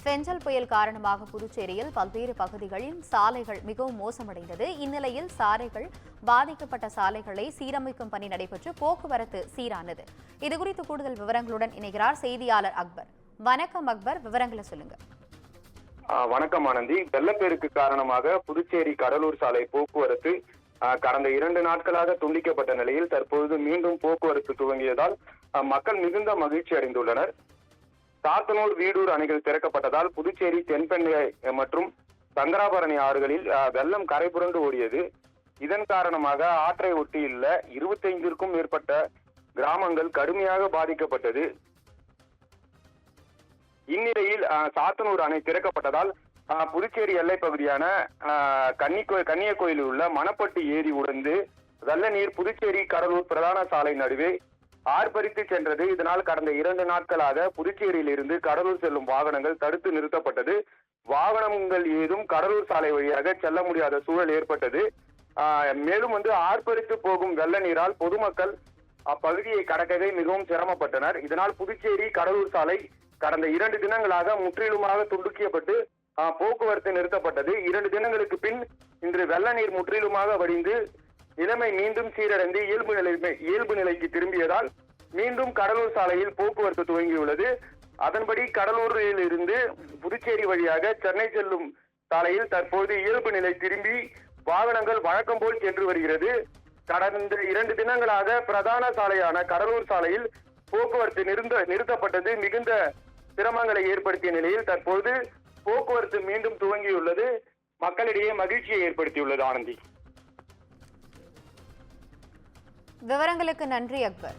பெஞ்சல் புயல் காரணமாக புதுச்சேரியில் பல்வேறு பகுதிகளில் சாலைகள் மிகவும் மோசமடைந்தது. இந்நிலையில் பாதிக்கப்பட்ட சாலைகளை சீரமைக்கும் பணி நடைபெற்று போக்குவரத்து சீரானது. இதுகுறித்து கூடுதல் விவரங்களுடன் இணைகிறார் செய்தியாளர் அக்பர். வணக்கம் அக்பர், விவரங்களை சொல்லுங்க. வணக்கம் ஆனந்தி. வெள்ளப்பெருக்கு காரணமாக புதுச்சேரி கடலூர் சாலை போக்குவரத்து கடந்த 2 நாட்களாக துண்டிக்கப்பட்ட நிலையில் தற்பொழுது மீண்டும் போக்குவரத்து துவங்கியதால் மக்கள் மிகுந்த மகிழ்ச்சி அடைந்துள்ளனர். சாத்தனூர், வீடூர் அணைகள் திறக்கப்பட்டதால் புதுச்சேரி, தென்பெண்ணை மற்றும் சங்கராபரணி ஆறுகளில் வெள்ளம் கரை புரண்டு ஓடியது. இதன் காரணமாக ஆற்றை ஒட்டியுள்ள 25க்கும் மேற்பட்ட கிராமங்கள் கடுமையாக பாதிக்கப்பட்டது. இந்நிலையில் சாத்தனூர் அணை திறக்கப்பட்டதால் புதுச்சேரி எல்லை பகுதியான கன்னியக்கோயிலில் உள்ள மணப்பட்டி ஏரி உடைந்து வெள்ள நீர் புதுச்சேரி கடலூர் பிரதான சாலை நடுவே ஆர்ப்பரித்து சென்றது. இதனால் கடந்த 2 நாட்களாக புதுச்சேரியில் இருந்து கடலூர் செல்லும் வாகனங்கள் தடுத்து நிறுத்தப்பட்டது. வாகனங்கள் ஏதும் கடலூர் சாலை வழியாக செல்ல முடியாத சூழல் ஏற்பட்டது. மேலும் ஆர்ப்பரித்து போகும் வெள்ள நீரால் பொதுமக்கள் அப்பகுதியை கடக்கவே மிகவும் சிரமப்பட்டனர். இதனால் புதுச்சேரி கடலூர் சாலை கடந்த 2 தினங்களாக முற்றிலுமாக துண்டிக்கப்பட்டு போக்குவரத்து நிறுத்தப்பட்டது. 2 தினங்களுக்கு பின் இன்று வெள்ள நீர் முற்றிலுமாக வடிந்து நிலைமை மீண்டும் சீரடைந்து இயல்பு நிலைக்கு திரும்பியதால் மீண்டும் கடலூர் சாலையில் போக்குவரத்து துவங்கியுள்ளது. அதன்படி கடலூரில் இருந்து புதுச்சேரி வழியாக சென்னை செல்லும் சாலையில் தற்போது இயல்பு நிலை திரும்பி வாகனங்கள் வழக்கம் போல் சென்று வருகிறது. கடந்த 2 தினங்களாக பிரதான சாலையான கடலூர் சாலையில் போக்குவரத்து நிறுத்தப்பட்டது மிகுந்த சிரமங்களை ஏற்படுத்திய நிலையில் தற்போது போக்குவரத்து மீண்டும் துவங்கியுள்ளது. மக்களிடையே மகிழ்ச்சியை ஏற்படுத்தியுள்ளது. ஆனந்தி, விவரங்களுக்கு நன்றி அக்பர்.